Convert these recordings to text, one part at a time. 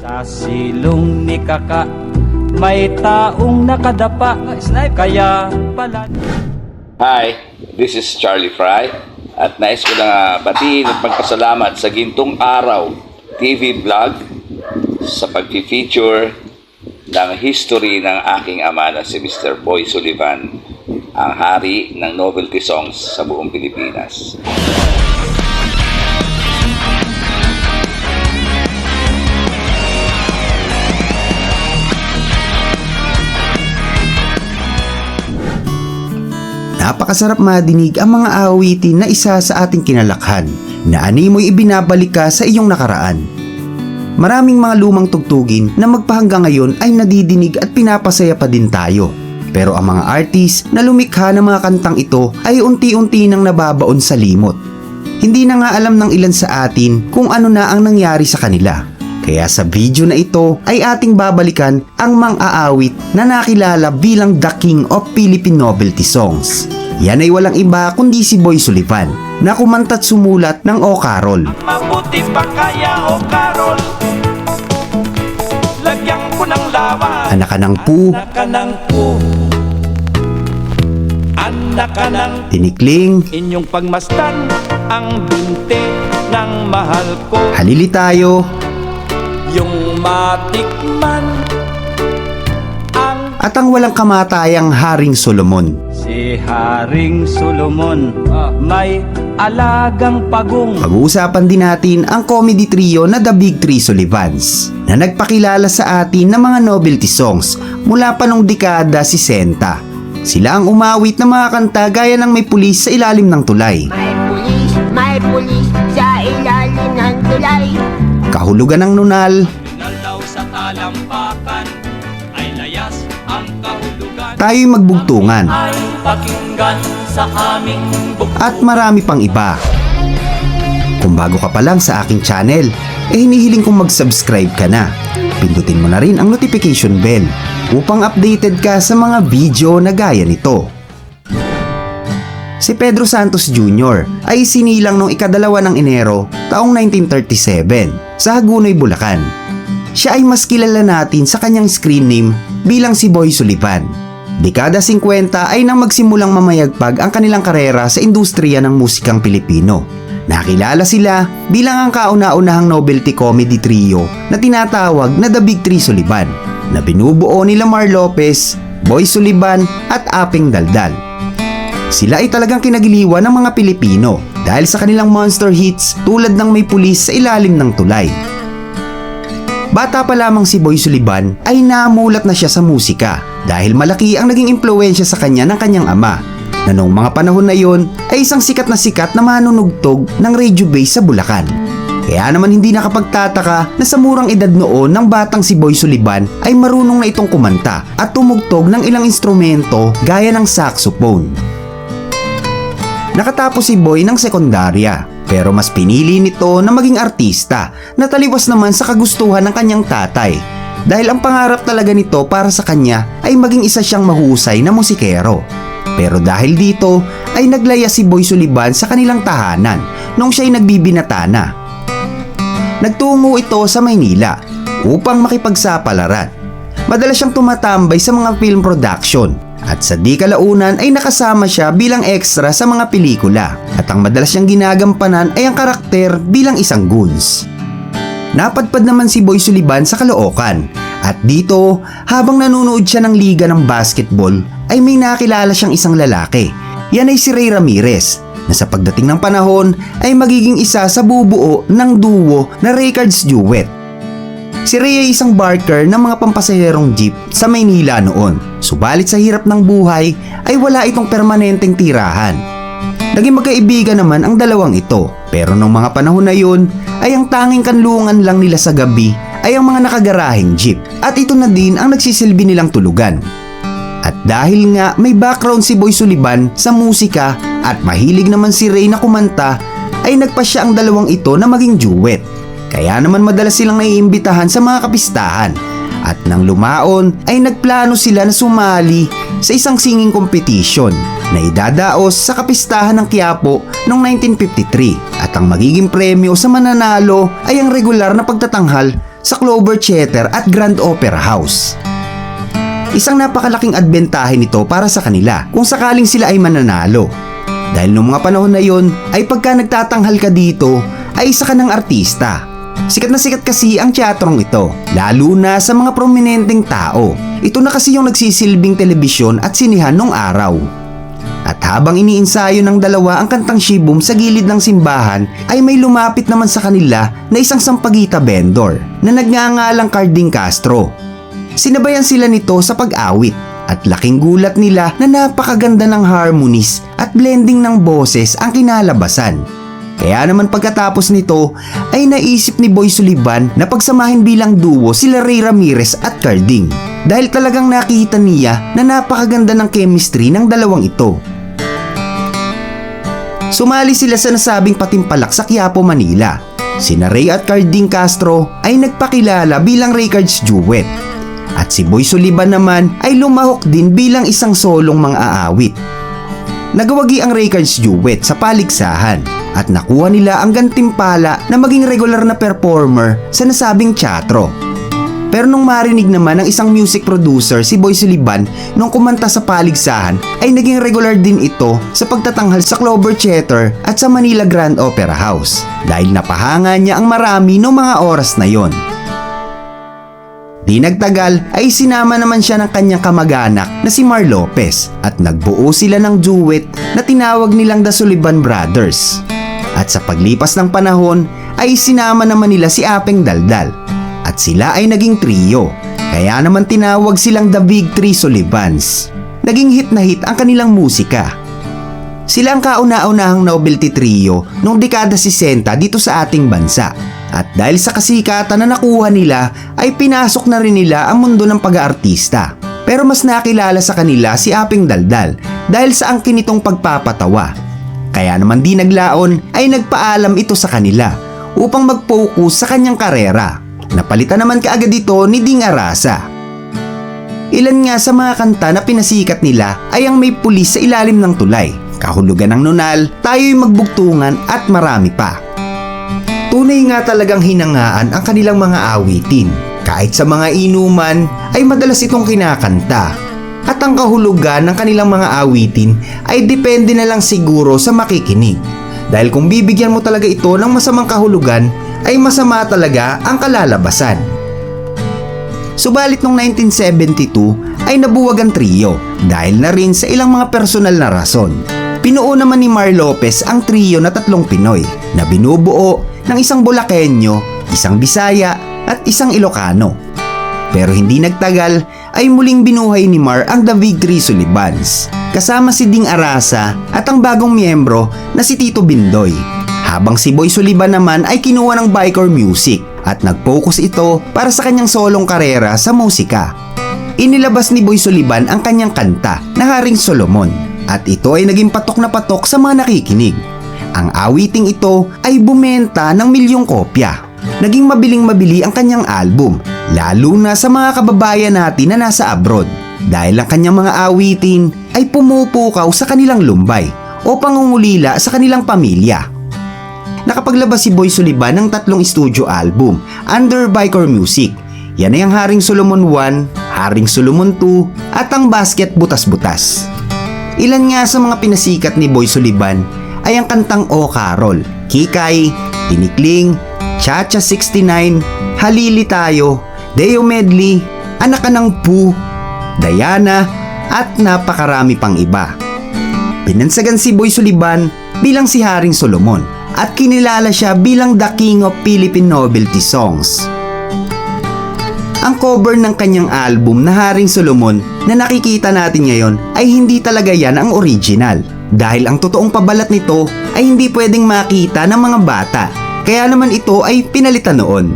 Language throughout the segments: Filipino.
Sa silong ni Kaka, may taong nakadapa, kaya pala... Hi, this is Charlie Fry at nais ko lang batiin at magpasalamat sa Gintong Araw TV vlog sa pag-feature ng history ng aking ama na si Mr. Boy Sullivan, ang hari ng novelty songs sa buong Pilipinas. Napakasarap madinig ang mga awitin na isa sa ating kinalakhan na animoy ibinabalik ka sa iyong nakaraan. Maraming mga lumang tugtugin na magpahanggang ngayon ay nadidinig at pinapasaya pa din tayo. Pero ang mga artist na lumikha ng mga kantang ito ay unti-unti nang nababaon sa limot. Hindi na nga alam ng ilan sa atin kung ano na ang nangyari sa kanila. Kaya sa video na ito ay ating babalikan ang mang-aawit na nakilala bilang The King of Philippine Novelty Songs. Yan ay walang iba kundi si Boy Sullivan na kumanta't sumulat ng O Carol. Mabuti pa kaya O Carol, lagyan ko ng lawa. Anak ka ng Pu, Anak ka ng Pu, anak ka ng Tinikling, inyong pagmasdan ang binte ng mahal ko. Halili Tayo, Yung matikman ang at ang walang kamatayang Haring Solomon. si Haring Solomon, may alagang pagong. Pag-uusapan din natin ang comedy trio na The Big Three Sullivans na nagpakilala sa atin ng mga novelty songs mula pa nung dekada 60. Sila ang umawit ng mga kanta gaya ng May Pulis sa Ilalim ng Tulay, May pulis sa ilalim ng tulay. Kahulugan ng Nunal, Nalaw sa talampakan ay layas ang kahulugan. Tayo'y Magbugtungan, Ay pakinggan sa aming at marami pang iba. Kung bago ka pa lang sa aking channel, hinihiling kong mag-subscribe ka na. Pindutin mo na rin ang notification bell upang updated ka sa mga video na gaya nito. Si Pedro Santos Jr. ay sinilang noong ika-2 ng Enero taong 1937 sa Hagunoy, Bulacan. Siya ay mas kilala natin sa kanyang screen name bilang si Boy Sullivan. Dekada 50 ay nang magsimulang mamayagpag ang kanilang karera sa industriya ng musikang Pilipino. Nakilala sila bilang ang kauna-unahang novelty comedy trio na tinatawag na The Big Three Sullivan na binubuo nila Mar Lopez, Boy Sullivan at Aping Daldal. Sila ay talagang kinagiliwan ng mga Pilipino dahil sa kanilang monster hits tulad ng May Pulis sa Ilalim ng Tulay. Bata pa lamang si Boy Sullivan ay namulat na siya sa musika dahil malaki ang naging impluwensya sa kanya ng kanyang ama na noong mga panahon na yon ay isang sikat na manunugtog ng radio base sa Bulacan. Kaya naman hindi nakapagtataka na sa murang edad noon ng batang si Boy Sullivan ay marunong na itong kumanta at tumugtog ng ilang instrumento gaya ng saxophone. Nakatapos si Boy ng sekundarya pero mas pinili nito na maging artista na taliwas naman sa kagustuhan ng kanyang tatay dahil ang pangarap talaga nito para sa kanya ay maging isa siyang mahusay na musikero. Pero dahil dito ay naglaya si Boy Sullivan sa kanilang tahanan nung siya'y nagbibinata na. Nagtungo ito sa Maynila upang makipagsapalaran. Madalas siyang tumatambay sa mga film production at sa di kalaunan ay nakasama siya bilang extra sa mga pelikula at ang madalas niyang ginagampanan ay ang karakter bilang isang goons. Napadpad naman si Boy Sullivan sa Caloocan at dito habang nanonood siya ng liga ng basketball ay may nakilala siyang isang lalaki. Yan ay si Ray Ramirez na sa pagdating ng panahon ay magiging isa sa bubuo ng duo na Raycards Duet. Si Ray ay isang barker ng mga pampasaherong jeep sa Maynila noon. Subalit sa hirap ng buhay ay wala itong permanenteng tirahan. Naging magkaibigan naman ang dalawang ito. Pero nung mga panahon na yun ay ang tanging kanlungan lang nila sa gabi ay ang mga nakagaraheng jeep. At ito na din ang nagsisilbi nilang tulugan. At dahil nga may background si Boy Sullivan sa musika at mahilig naman si Ray na kumanta ay nagpasya ang dalawang ito na maging duet. Kaya naman madalas silang naiimbitahan sa mga kapistahan at nang lumaon ay nagplano sila na sumali sa isang singing competition na idadaos sa kapistahan ng Quiapo noong 1953 at ang magiging premyo sa mananalo ay ang regular na pagtatanghal sa Clover Theater at Grand Opera House. Isang napakalaking adbentahe nito para sa kanila kung sakaling sila ay mananalo. Dahil noong mga panahon na yon ay pagka nagtatanghal ka dito ay isa ka ng artista. Sikat na sikat kasi ang teatrong ito, lalo na sa mga prominenteng tao. Ito na kasi yung nagsisilbing telebisyon at sinihan nung araw. At habang iniinsayo ng dalawa ang kantang Shibum sa gilid ng simbahan ay may lumapit naman sa kanila na isang sampagita vendor na nagngangalang Carding Castro. Sinabayan sila nito sa pag-awit at laking gulat nila na napakaganda ng harmonies at blending ng boses ang kinalabasan. Kaya naman pagkatapos nito ay naisip ni Boy Sullivan na pagsamahin bilang duo sila Ray Ramirez at Carding dahil talagang nakita niya na napakaganda ng chemistry ng dalawang ito. Sumali sila sa nasabing patimpalak sa Quiapo, Manila. Sina Ray at Carding Castro ay nagpakilala bilang Ray Cards Duet at si Boy Sullivan naman ay lumahok din bilang isang solong mang-aawit. Nagawagi ang Ray Cards Duet sa paligsahan at nakuha nila ang gantimpala na maging regular na performer sa nasabing teatro. Pero nung marinig naman ng isang music producer si Boy Sullivan nung kumanta sa paligsahan ay naging regular din ito sa pagtatanghal sa Clover Theater at sa Manila Grand Opera House dahil napahanga niya ang marami noong mga oras na yon. Di nagtagal ay sinama naman siya ng kanyang kamag-anak na si Mar Lopez at nagbuo sila ng duet na tinawag nilang The Sullivan Brothers. At sa paglipas ng panahon ay sinama naman nila si Apeng Daldal at sila ay naging trio, kaya naman tinawag silang The Big Three Sullivans. Naging hit na hit ang kanilang musika. Sila ang kauna-unahang novelty trio noong dekada 60 dito sa ating bansa. At dahil sa kasikatan na nakuha nila ay pinasok na rin nila ang mundo ng pag-aartista. Pero mas nakilala sa kanila si Apeng Daldal dahil sa angkin nitong pagpapatawa. Kaya naman di naglaon ay nagpaalam ito sa kanila upang mag-focus sa kanyang karera. Napalitan naman kaagad ito ni Ding Arasa. Ilan nga sa mga kanta na pinasikat nila ay ang May Pulis sa Ilalim ng Tulay, Kahulugan ng Nunal, Tayo'y Magbugtungan at marami pa. Tunay nga talagang hinangaan ang kanilang mga awitin. Kahit sa mga inuman ay madalas itong kinakanta. At ang kahulugan ng kanilang mga awitin ay depende na lang siguro sa makikinig. Dahil kung bibigyan mo talaga ito ng masamang kahulugan ay masama talaga ang kalalabasan. Subalit noong 1972 ay nabuwag ang trio dahil na rin sa ilang mga personal na rason. Pinuo naman ni Mar Lopez ang trio na 3 Pinoy na binubuo ng isang Bulakenyo, isang Bisaya at isang Ilocano. Pero hindi nagtagal ay muling binuhay ni Mar ang The Big Three Sullivans kasama si Ding Arasa at ang bagong miyembro na si Tito Bindoy. Habang si Boy Sullivan naman ay kinuha ng biker music at nag-focus ito para sa kanyang solong karera sa musika. Inilabas ni Boy Sullivan ang kanyang kanta na Haring Solomon at ito ay naging patok na patok sa mga nakikinig. Ang awiting ito ay bumenta ng milyong kopya. Naging mabiling-mabili ang kanyang album, lalo na sa mga kababayan natin na nasa abroad. Dahil ang kanyang mga awitin ay pumupukaw sa kanilang lumbay o pangungulila sa kanilang pamilya. Nakapaglabas si Boy Sullivan ng 3 studio album under Biker Music. Yan ay ang Haring Solomon 1, Haring Solomon 2 at ang Basket Butas-Butas. Ilan nga sa mga pinasikat ni Boy Sullivan ay ang kantang O Carol, Kikay, Tinikling, Cha-Cha 69, Halili Tayo, Deo Medley, Anak ka ng Poo, Diana at napakarami pang iba. Pinansagan si Boy Sullivan bilang si Haring Solomon at kinilala siya bilang The King of Philippine Novelty Songs. Ang cover ng kanyang album na Haring Solomon na nakikita natin ngayon ay hindi talaga yan ang original dahil ang totoong pabalat nito ay hindi pwedeng makita ng mga bata, kaya naman ito ay pinalitan noon.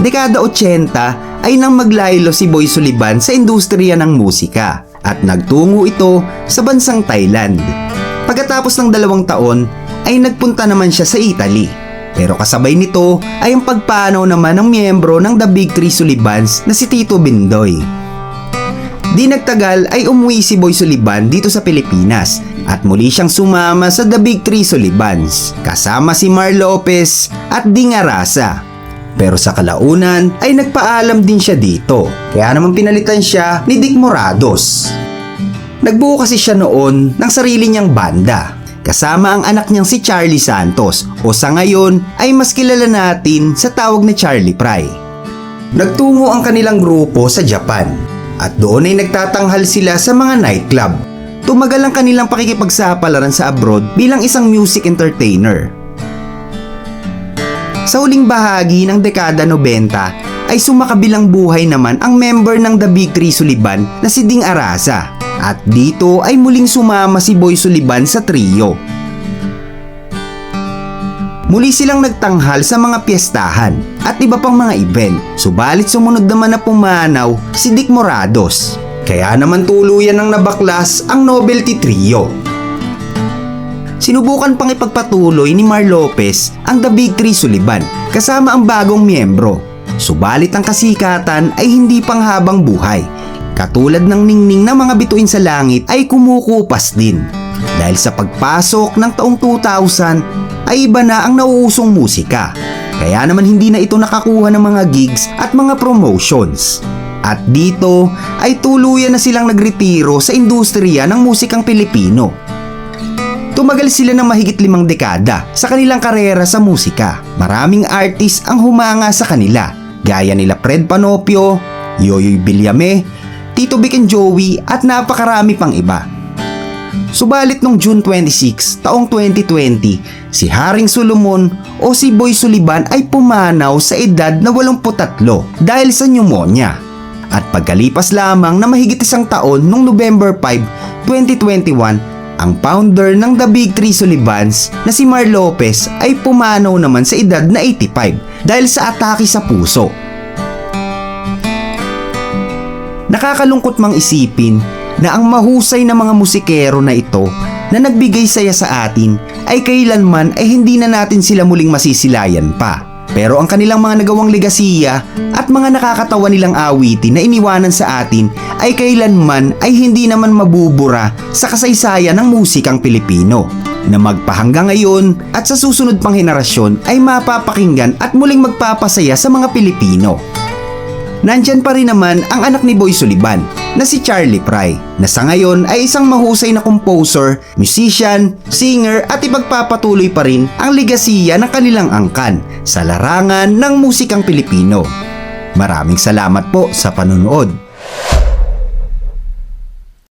Dekada 80 ay nang maglaylo si Boy Sullivan sa industriya ng musika at nagtungo ito sa bansang Thailand. Pagkatapos ng 2 taon ay nagpunta naman siya sa Italy. Pero kasabay nito ay ang pagpanaw naman ng miyembro ng The Big Three Sullivans na si Tito Bindoy. Di nagtagal ay umuwi si Boy Sullivan dito sa Pilipinas at muli siyang sumama sa The Big Three Sullivans kasama si Mar Lopez at Ding Arasa. Pero sa kalaunan ay nagpaalam din siya dito. Kaya naman pinalitan siya ni Dick Morados. Nagbuo kasi siya noon ng sarili niyang banda. Kasama ang anak niyang si Charlie Santos o sa ngayon ay mas kilala natin sa tawag na Charlie Fry. Nagtungo ang kanilang grupo sa Japan at doon ay nagtatanghal sila sa mga nightclub. Tumagal ang kanilang pakikipagsapalaran sa abroad bilang isang music entertainer. Sa huling bahagi ng dekada 90 ay sumakabilang buhay naman ang member ng The Big Three Sullivan na si Ding Arasa at dito ay muling sumama si Boy Sullivan sa trio. Muli silang nagtanghal sa mga piyestahan at iba pang mga event, subalit sumunod naman na pumanaw si Dick Morados. Kaya naman tuluyan ng nabaklas ang Novelty Trio. Sinubukan pang ipagpatuloy ni Mar Lopez ang The Big Three Sullivan kasama ang bagong miyembro. Subalit ang kasikatan ay hindi pang habang buhay. Katulad ng ningning na mga bituin sa langit ay kumukupas din. Dahil sa pagpasok ng taong 2000 ay iba na ang nauusong musika. Kaya naman hindi na ito nakakuha ng mga gigs at mga promotions. At dito ay tuluyan na silang nagretiro sa industriya ng musikang Pilipino. Tumagal sila ng mahigit 5 dekada sa kanilang karera sa musika. Maraming artist ang humanga sa kanila, gaya nila Fred Panopio, Yoyoy Villame, Tito Vic and Joey at napakarami pang iba. Subalit noong June 26, taong 2020, si Haring Solomon o si Boy Sullivan ay pumanaw sa edad na 83 dahil sa pneumonia. At pagkalipas lamang na mahigit 1 taon noong November 5, 2021, ang founder ng The Big Three Sullivans na si Mar Lopez ay pumanaw naman sa edad na 85 dahil sa atake sa puso. Nakakalungkot mang isipin na ang mahusay na mga musikero na ito na nagbigay saya sa atin ay kailanman ay hindi na natin sila muling masisilayan pa. Pero ang kanilang mga nagawang legasiya at mga nakakatawa nilang awitin na iniwanan sa atin ay kailanman ay hindi naman mabubura sa kasaysayan ng musikang Pilipino na magpahanggang ngayon at sa susunod pang henerasyon ay mapapakinggan at muling magpapasaya sa mga Pilipino. Nandyan pa rin naman ang anak ni Boy Sullivan na si Charlie Fry na sa ngayon ay isang mahusay na composer, musician, singer at ipagpapatuloy pa rin ang legasiya ng kanilang angkan sa larangan ng musikang Pilipino. Maraming salamat po sa panunood.